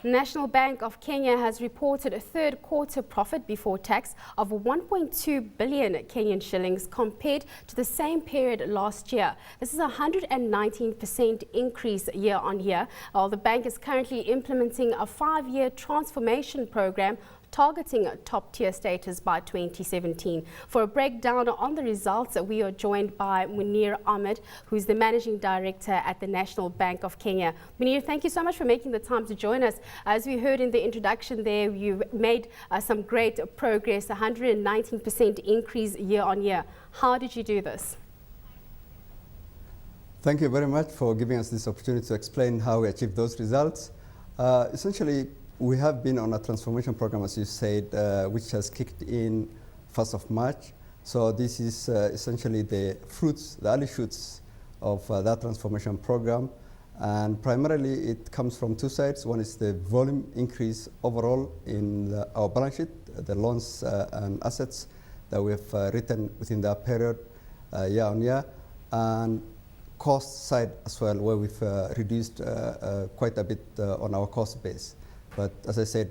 National Bank of Kenya has reported a third quarter profit before tax of 1.2 billion Kenyan shillings compared to the same period last year. This is a 119% increase year on year. The bank is currently implementing a 5-year transformation program targeting top-tier status by 2017. For a breakdown on the results, we are joined by Munir Ahmed, who's the Managing Director at the National Bank of Kenya. Munir, thank you so much for making the time to join us. As we heard in the introduction there, you made some great progress, 119% increase year on year. How did you do this? Thank you very much for giving us this opportunity to explain how we achieved those results. Essentially, we have been on a transformation program, as you said, which has kicked in 1st of March. So this is essentially the fruits, the early shoots of that transformation program. And primarily it comes from two sides. One is the volume increase overall in our balance sheet, the loans and assets that we have written within that period year on year. And cost side as well, where we've reduced quite a bit on our cost base. But as I said,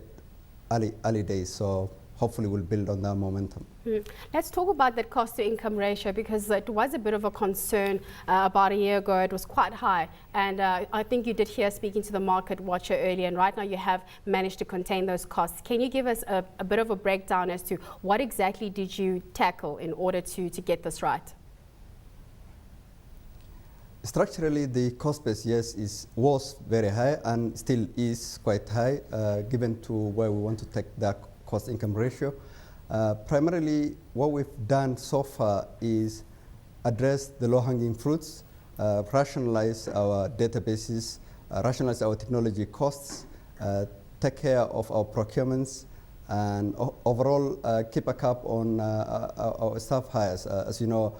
early days, so hopefully we'll build on that momentum. Let's talk about that cost to income ratio, because it was a bit of a concern about a year ago. It was quite high, and I think you did hear speaking to the market watcher earlier, and right now you have managed to contain those costs. Can you give us a bit of a breakdown as to what exactly did you tackle in order to get this right? Structurally, the cost base, yes, was very high and still is quite high, given to where we want to take that cost-income ratio. Primarily, what we've done so far is address the low-hanging fruits, rationalize our databases, rationalize our technology costs, take care of our procurements, and overall keep a cap on our staff hires. As you know,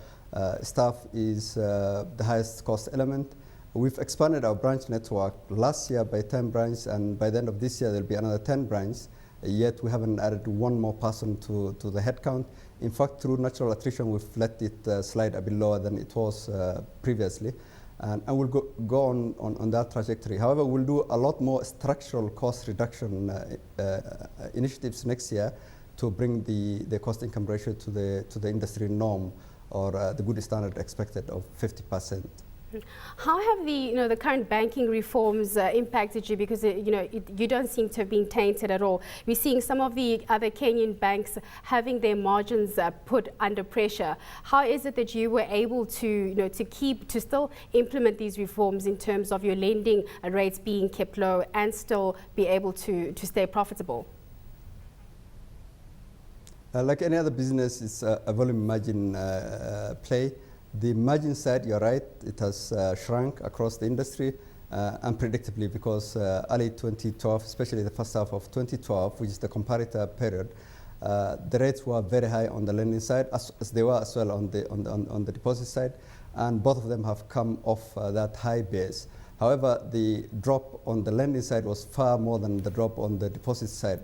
staff is the highest cost element. We've expanded our branch network last year by 10 branches, and by the end of this year there'll be another 10 branches. Yet we haven't added one more person to the headcount. In fact, through natural attrition, we've let it slide a bit lower than it was previously, and we'll go on that trajectory. However, we'll do a lot more structural cost reduction initiatives next year to bring the cost-income ratio to the industry norm, or the good standard expected of 50%. How have the current banking reforms impacted you? Because you don't seem to have been tainted at all. We're seeing some of the other Kenyan banks having their margins put under pressure. How is it that you were able to still implement these reforms in terms of your lending rates being kept low and still be able to stay profitable? Like any other business, it's a volume margin play. The margin side, you're right, it has shrunk across the industry unpredictably, because early 2012, especially the first half of 2012, which is the comparator period, the rates were very high on the lending side, as they were as well on the deposit side, and both of them have come off that high base. However, the drop on the lending side was far more than the drop on the deposit side.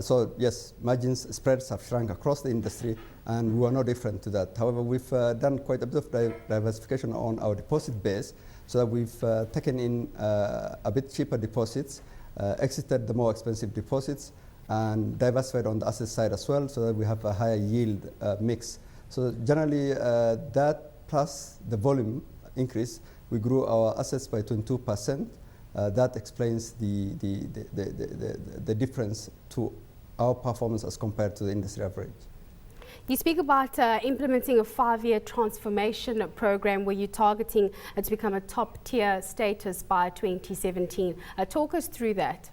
So yes, margins, spreads have shrunk across the industry, and we are no different to that. However, we've done quite a bit of diversification on our deposit base, so that we've taken in a bit cheaper deposits, exited the more expensive deposits, and diversified on the asset side as well, so that we have a higher yield mix. So generally, that plus the volume increase, we grew our assets by 22%. That explains the difference to our performance as compared to the industry average. You speak about implementing a 5-year transformation program where you're targeting to become a top-tier status by 2017. Talk us through that.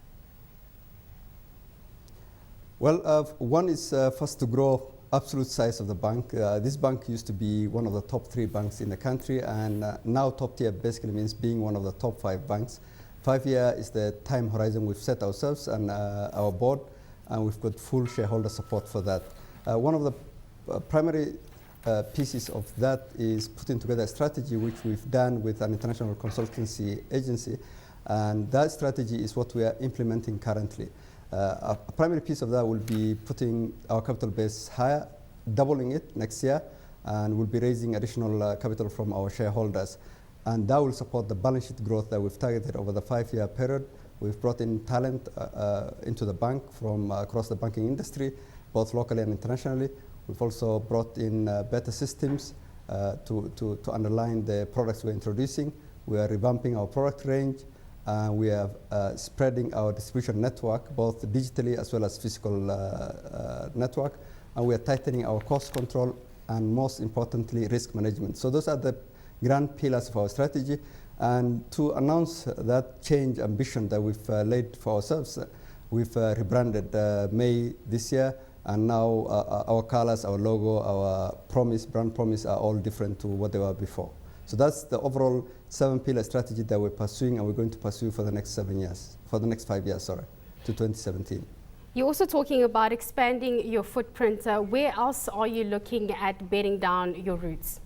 Well, one is first to grow absolute size of the bank. This bank used to be one of the top 3 banks in the country, and now top tier basically means being one of the top 5 banks. 5-year is the time horizon we've set ourselves and our board, and we've got full shareholder support for that. One of the primary pieces of that is putting together a strategy which we've done with an international consultancy agency, and that strategy is what we are implementing currently. A primary piece of that will be putting our capital base higher, doubling it next year, and we'll be raising additional capital from our shareholders. And that will support the balance sheet growth that we've targeted over the 5-year period We've brought in talent into the bank from across the banking industry, both locally and internationally. We've also brought in better systems to underline the products we're introducing. We are revamping our product range. We are spreading our distribution network, both digitally as well as physical network. And we are tightening our cost control and, most importantly, risk management. So those are the grand pillars of our strategy. And to announce that change ambition that we've laid for ourselves, we've rebranded May this year. And now our colors, our logo, our promise, brand promise are all different to what they were before. So that's the overall 7-pillar strategy that we're pursuing, and we're going to pursue for the next 5 years, to 2017. You're also talking about expanding your footprint. Where else are you looking at bedding down your roots?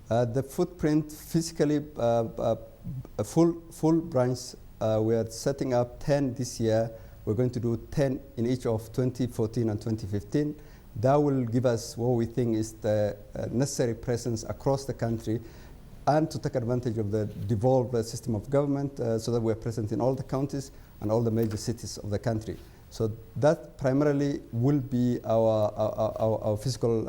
The footprint physically, a full branch, we are setting up 10 this year. We're going to do 10 in each of 2014 and 2015. That will give us what we think is the necessary presence across the country, and to take advantage of the devolved system of government so that we're present in all the counties and all the major cities of the country. So that primarily will be our physical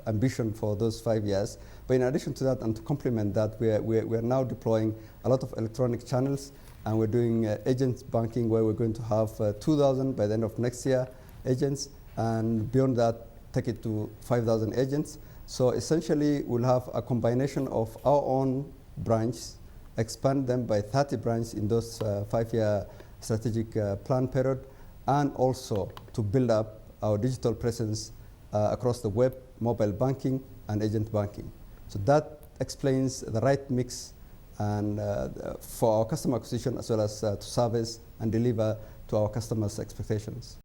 ambition for those 5 years. But in addition to that, and to complement that, we are now deploying a lot of electronic channels, and we're doing agent banking, where we're going to have 2,000 by the end of next year agents, and beyond that, take it to 5,000 agents. So essentially, we'll have a combination of our own branches, expand them by 30 branches in those 5-year strategic plan period, and also to build up our digital presence across the web, mobile banking, and agent banking. So that explains the right mix and for our customer acquisition, as well as to service and deliver to our customers' expectations.